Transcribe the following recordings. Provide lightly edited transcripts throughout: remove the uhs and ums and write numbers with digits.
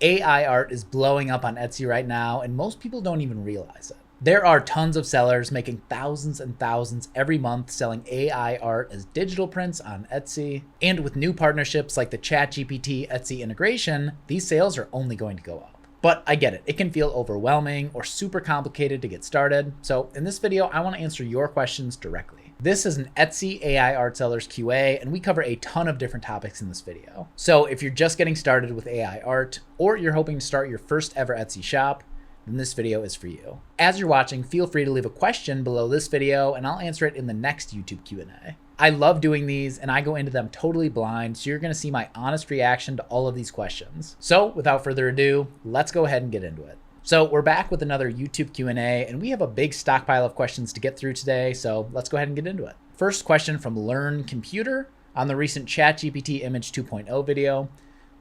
AI art is blowing up on Etsy right now, and most people don't even realize it. There are tons of sellers making thousands and thousands every month selling AI art as digital prints on Etsy. And with new partnerships like the ChatGPT Etsy integration, these sales are only going to go up. But I get it. It can feel overwhelming or super complicated to get started. So in this video, I want to answer your questions directly. This is an Etsy AI art sellers QA, and we cover a ton of different topics in this video. So if you're just getting started with AI art, or you're hoping to start your first ever Etsy shop, then this video is for you. As you're watching, feel free to leave a question below this video and I'll answer it in the next YouTube Q&A. I love doing these and I go into them totally blind, so you're gonna see my honest reaction to all of these questions. So without further ado, let's go ahead and get into it. So we're back with another YouTube Q&A and we have a big stockpile of questions to get through today, so let's go ahead and get into it. First question from Learn Computer on the recent ChatGPT Image 2.0 video.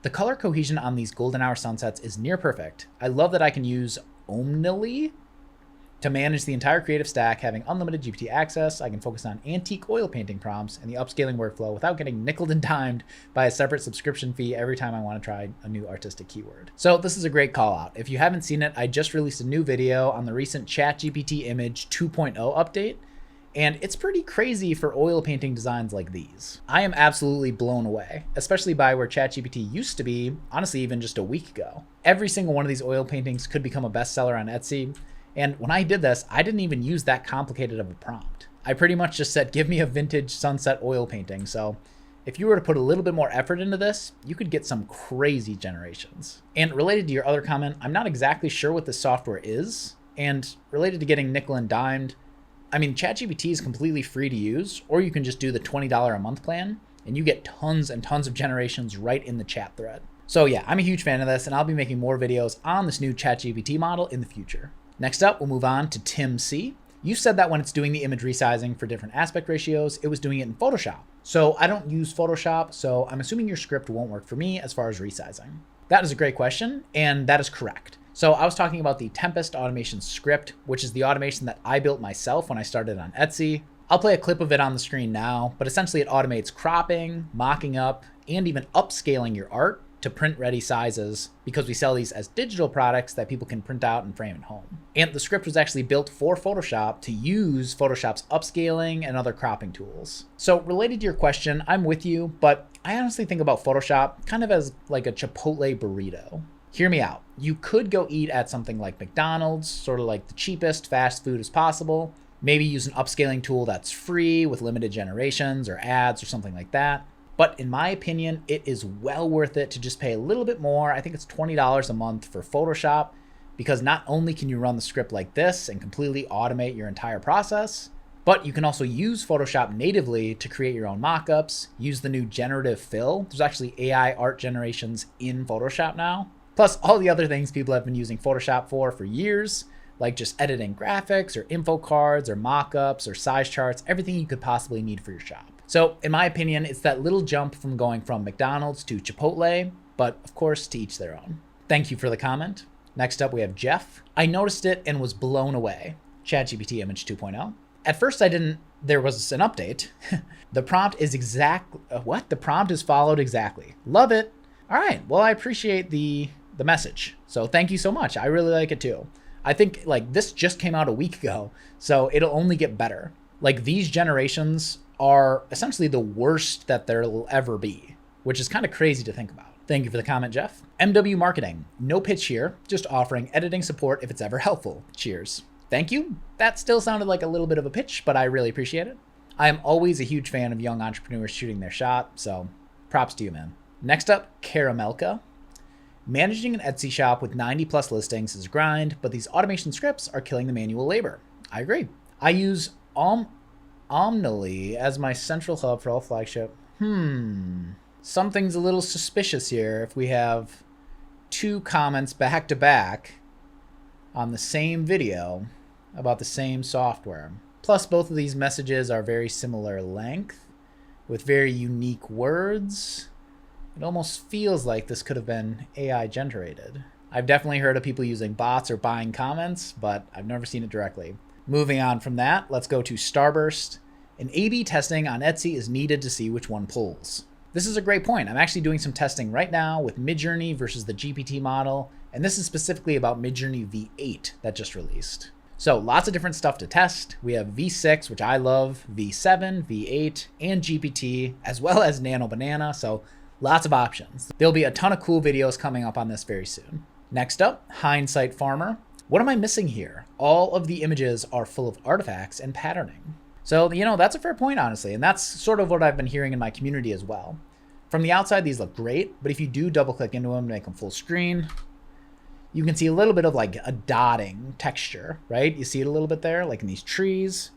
The color cohesion on these golden hour sunsets is near perfect. I love that I can use Omnily to manage the entire creative stack. Having unlimited GPT access, I can focus on antique oil painting prompts and the upscaling workflow without getting nickeled and dimed by a separate subscription fee every time I want to try a new artistic keyword. So this is a great call out. If you haven't seen it, I just released a new video on the recent ChatGPT Image 2.0 update, and it's pretty crazy for oil painting designs like these. I am absolutely blown away, especially by where ChatGPT used to be, honestly, even just a week ago. Every single one of these oil paintings could become a bestseller on Etsy. And when I did this, I didn't even use that complicated of a prompt. I pretty much just said, give me a vintage sunset oil painting. So if you were to put a little bit more effort into this, you could get some crazy generations. And related to your other comment, I'm not exactly sure what this software is. And related to getting nickel and dimed, I mean, ChatGPT is completely free to use, or you can just do the $20 a month plan and you get tons and tons of generations right in the chat thread. So yeah, I'm a huge fan of this and I'll be making more videos on this new ChatGPT model in the future. Next up, we'll move on to Tim C. You said that when it's doing the image resizing for different aspect ratios, it was doing it in Photoshop. So I don't use Photoshop, so I'm assuming your script won't work for me as far as resizing. That is a great question, and that is correct. So I was talking about the Tempest automation script, which is the automation that I built myself when I started on Etsy. I'll play a clip of it on the screen now, but essentially it automates cropping, mocking up, and even upscaling your art to print ready sizes, because we sell these as digital products that people can print out and frame at home. And the script was actually built for Photoshop to use Photoshop's upscaling and other cropping tools. So related to your question, I'm with you, but I honestly think about Photoshop kind of as like a Chipotle burrito. Hear me out. You could go eat at something like McDonald's, sort of like the cheapest fast food as possible. Maybe use an upscaling tool that's free with limited generations or ads or something like that. But in my opinion, it is well worth it to just pay a little bit more. I think it's $20 a month for Photoshop, because not only can you run the script like this and completely automate your entire process, but you can also use Photoshop natively to create your own mockups, use the new generative fill. There's actually AI art generations in Photoshop now, plus all the other things people have been using Photoshop for years, like just editing graphics or info cards or mockups or size charts, everything you could possibly need for your shop. So in my opinion, it's that little jump from going from McDonald's to Chipotle, but of course to each their own. Thank you for the comment. Next up we have Jeff. I noticed it and was blown away. ChatGPT Image 2.0. At first there was an update. The prompt is the prompt is followed exactly. Love it. All right, well, I appreciate the message. So thank you so much. I really like it too. I think like this just came out a week ago, so it'll only get better. Like these generations are essentially the worst that there will ever be, which is kind of crazy to think about. Thank you for the comment, Jeff. MW Marketing, no pitch here, just offering editing support if it's ever helpful. Cheers. Thank you. That still sounded like a little bit of a pitch, but I really appreciate it. I am always a huge fan of young entrepreneurs shooting their shot, so props to you, man. Next up, Caramelka. Managing an Etsy shop with 90 plus listings is a grind, but these automation scripts are killing the manual labor. I agree. I use Omnily as my central hub for all flagship. Something's a little suspicious here if we have two comments back to back on the same video about the same software. Plus both of these messages are very similar length with very unique words. It almost feels like this could have been AI generated. I've definitely heard of people using bots or buying comments, but I've never seen it directly. Moving on from that, let's go to Starburst. An A/B testing on Etsy is needed to see which one pulls. This is a great point. I'm actually doing some testing right now with Midjourney versus the GPT model, and this is specifically about Midjourney V8 that just released. So lots of different stuff to test. We have V6, which I love, V7, V8, and GPT, as well as Nano Banana, so lots of options. There'll be a ton of cool videos coming up on this very soon. Next up, Hindsight Farmer. What am I missing here? All of the images are full of artifacts and patterning. So, that's a fair point, honestly, and that's sort of what I've been hearing in my community as well. From the outside, these look great, but if you do double click into them, make them full screen, you can see a little bit of like a dotting texture, right? You see it a little bit there, like in these trees.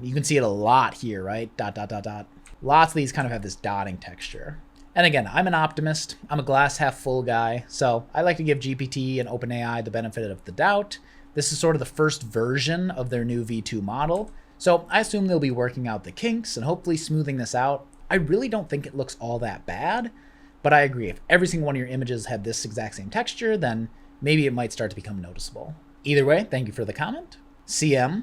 You can see it a lot here, right? Dot, dot, dot, dot. Lots of these kind of have this dotting texture. And again, I'm an optimist. I'm a glass half full guy. So I like to give GPT and OpenAI the benefit of the doubt. This is sort of the first version of their new V2 model. So I assume they'll be working out the kinks and hopefully smoothing this out. I really don't think it looks all that bad, but I agree. If every single one of your images had this exact same texture, then maybe it might start to become noticeable. Either way, thank you for the comment. CM,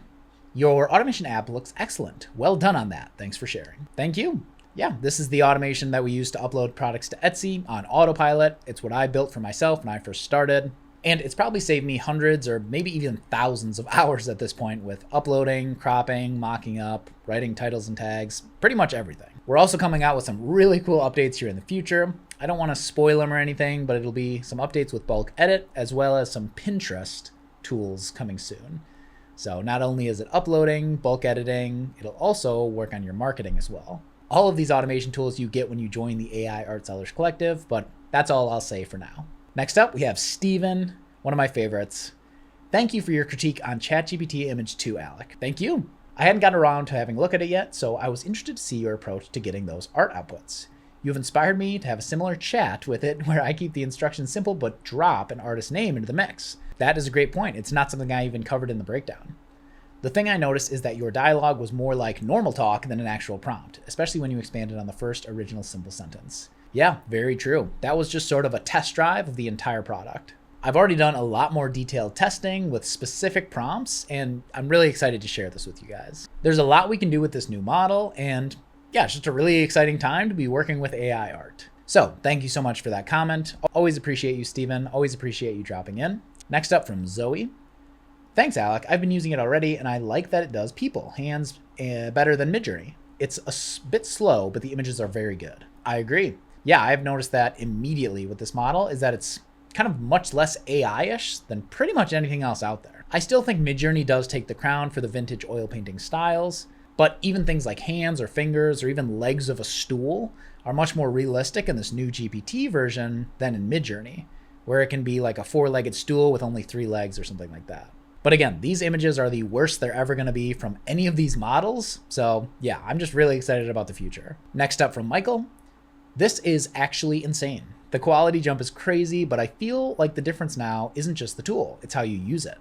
your automation app looks excellent. Well done on that. Thanks for sharing. Thank you. Yeah, this is the automation that we use to upload products to Etsy on autopilot. It's what I built for myself when I first started. And it's probably saved me hundreds or maybe even thousands of hours at this point with uploading, cropping, mocking up, writing titles and tags, pretty much everything. We're also coming out with some really cool updates here in the future. I don't want to spoil them or anything, but it'll be some updates with bulk edit as well as some Pinterest tools coming soon. So not only is it uploading, bulk editing, it'll also work on your marketing as well. All of these automation tools you get when you join the AI Art Sellers Collective, but that's all I'll say for now. Next up, we have Steven, one of my favorites. Thank you for your critique on ChatGPT Image 2, Alec. Thank you. I hadn't gotten around to having a look at it yet, so I was interested to see your approach to getting those art outputs. You've inspired me to have a similar chat with it where I keep the instructions simple but drop an artist's name into the mix. That is a great point. It's not something I even covered in the breakdown. The thing I noticed is that your dialogue was more like normal talk than an actual prompt, especially when you expanded on the first original simple sentence. Yeah, very true. That was just sort of a test drive of the entire product. I've already done a lot more detailed testing with specific prompts, and I'm really excited to share this with you guys. There's a lot we can do with this new model, and yeah, it's just a really exciting time to be working with AI art. So thank you so much for that comment. Always appreciate you, Steven. Always appreciate you dropping in. Next up from Zoe. Thanks, Alec. I've been using it already, and I like that it does people, hands, better than Midjourney. It's a bit slow, but the images are very good. I agree. Yeah, I've noticed that immediately with this model is that it's kind of much less AI-ish than pretty much anything else out there. I still think Midjourney does take the crown for the vintage oil painting styles, but even things like hands or fingers or even legs of a stool are much more realistic in this new GPT version than in Midjourney, where it can be like a four-legged stool with only 3 legs or something like that. But again, these images are the worst they're ever going to be from any of these models. So yeah, I'm just really excited about the future. Next up from Michael. This is actually insane. The quality jump is crazy, but I feel like the difference now isn't just the tool, it's how you use it.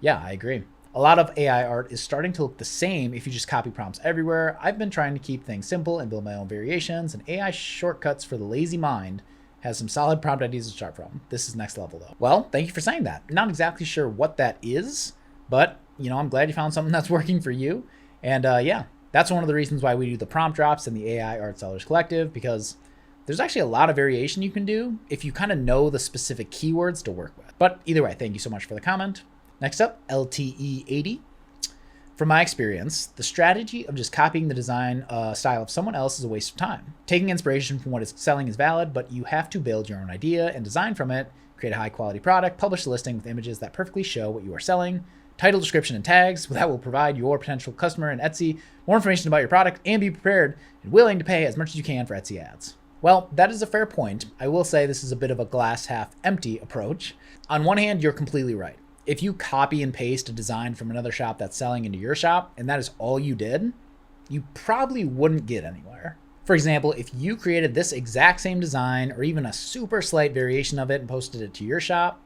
Yeah, I agree. A lot of AI art is starting to look the same if you just copy prompts everywhere. I've been trying to keep things simple and build my own variations, and AI shortcuts for the lazy mind has some solid prompt ideas to start from. This is next level though. Well, thank you for saying that. Not exactly sure what that is, but I'm glad you found something that's working for you. And yeah, that's one of the reasons why we do the prompt drops in the AI Art Sellers Collective, because there's actually a lot of variation you can do if you kind of know the specific keywords to work with. But either way, thank you so much for the comment. Next up, LTE80. From my experience, the strategy of just copying the design style of someone else is a waste of time. Taking inspiration from what is selling is valid, but you have to build your own idea and design from it, create a high quality product, publish a listing with images that perfectly show what you are selling, title, description, and tags that will provide your potential customer and Etsy more information about your product, and be prepared and willing to pay as much as you can for Etsy ads. Well, that is a fair point. I will say this is a bit of a glass half empty approach. On one hand, you're completely right. If you copy and paste a design from another shop that's selling into your shop, and that is all you did, you probably wouldn't get anywhere. For example, if you created this exact same design or even a super slight variation of it and posted it to your shop,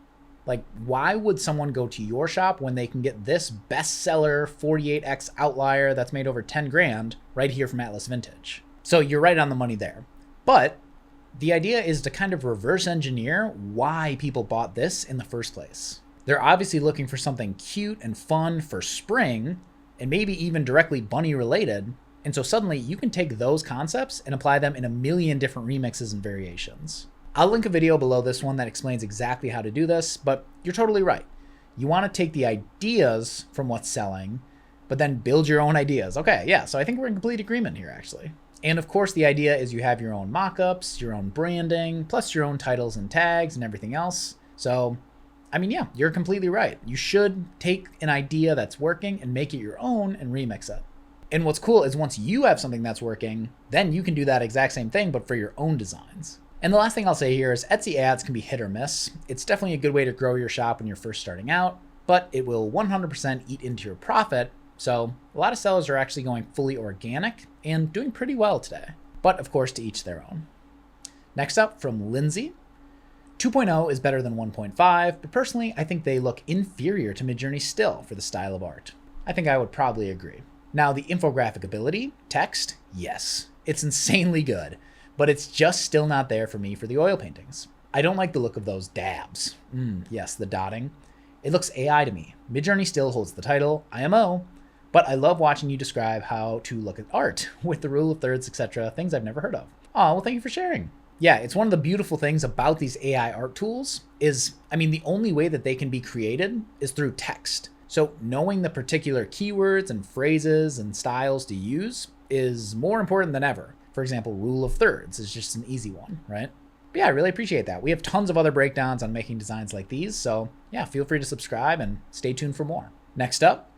like, why would someone go to your shop when they can get this bestseller 48X outlier that's made over 10 grand right here from Atlas Vintage? So you're right on the money there. But the idea is to kind of reverse engineer why people bought this in the first place. They're obviously looking for something cute and fun for spring, and maybe even directly bunny related, And so suddenly you can take those concepts and apply them in a million different remixes and variations. I'll link a video below this one that explains exactly how to do this, but you're totally right. You want to take the ideas from what's selling, but then build your own ideas. Okay, yeah, so I think we're in complete agreement here, actually. And of course, the idea is you have your own mockups, your own branding, plus your own titles and tags and everything else. So, I mean, yeah, you're completely right. You should take an idea that's working and make it your own and remix it. And what's cool is once you have something that's working, then you can do that exact same thing, but for your own designs. And the last thing I'll say here is Etsy ads can be hit or miss. It's definitely a good way to grow your shop when you're first starting out, but it will 100% eat into your profit. So a lot of sellers are actually going fully organic and doing pretty well today. But of course, to each their own. Next up from Lindsay. 2.0 is better than 1.5, but personally, I think they look inferior to Midjourney still for the style of art. I think I would probably agree. Now, the infographic ability, text, yes, it's insanely good, but it's just still not there for me for the oil paintings. I don't like the look of those dabs. Yes, the dotting. It looks AI to me. Midjourney still holds the title, IMO, but I love watching you describe how to look at art with the rule of thirds, etc., things I've never heard of. Oh, well, thank you for sharing. Yeah, it's one of the beautiful things about these AI art tools is, the only way that they can be created is through text. So knowing the particular keywords and phrases and styles to use is more important than ever. For example, rule of thirds is just an easy one, right? But yeah, I really appreciate that. We have tons of other breakdowns on making designs like these. So yeah, feel free to subscribe and stay tuned for more. Next up,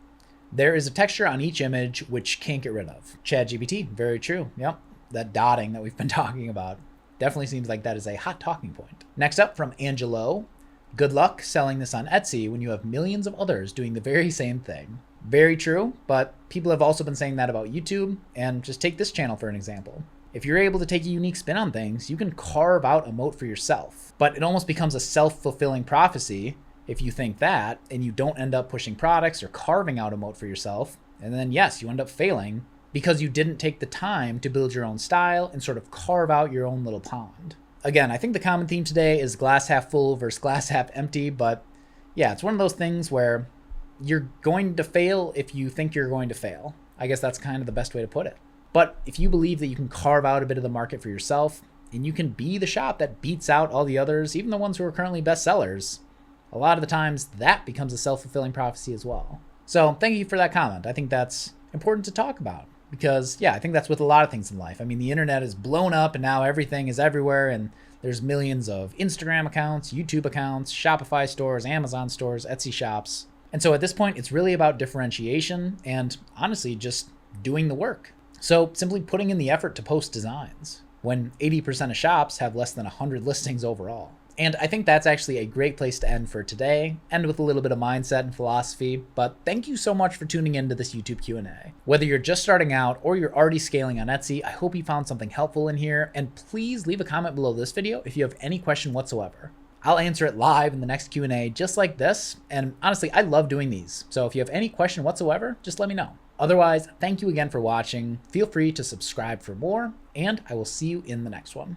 there is a texture on each image which can't get rid of. ChatGPT, very true. Yep, that dotting that we've been talking about. Definitely seems like that is a hot talking point. Next up from Angelo. Good luck selling this on Etsy when you have millions of others doing the very same thing. Very true, but people have also been saying that about YouTube, and just take this channel for an example. If you're able to take a unique spin on things, you can carve out a moat for yourself, but it almost becomes a self-fulfilling prophecy if you think that, and you don't end up pushing products or carving out a moat for yourself, and then yes, you end up failing because you didn't take the time to build your own style and sort of carve out your own little pond. Again, I think the common theme today is glass half full versus glass half empty, but yeah, it's one of those things where you're going to fail if you think you're going to fail. I guess that's kind of the best way to put it. But if you believe that you can carve out a bit of the market for yourself and you can be the shop that beats out all the others, even the ones who are currently bestsellers, a lot of the times that becomes a self-fulfilling prophecy as well. So thank you for that comment. I think that's important to talk about. Because, yeah, I think that's with a lot of things in life. The internet is blown up and now everything is everywhere and there's millions of Instagram accounts, YouTube accounts, Shopify stores, Amazon stores, Etsy shops. And so at this point, it's really about differentiation and honestly, just doing the work. So simply putting in the effort to post designs when 80% of shops have less than 100 listings overall. And I think that's actually a great place to end for today, end with a little bit of mindset and philosophy, but thank you so much for tuning into this YouTube Q&A. Whether you're just starting out or you're already scaling on Etsy, I hope you found something helpful in here, and please leave a comment below this video if you have any question whatsoever. I'll answer it live in the next Q&A just like this, and honestly, I love doing these, so if you have any question whatsoever, just let me know. Otherwise, thank you again for watching, feel free to subscribe for more, and I will see you in the next one.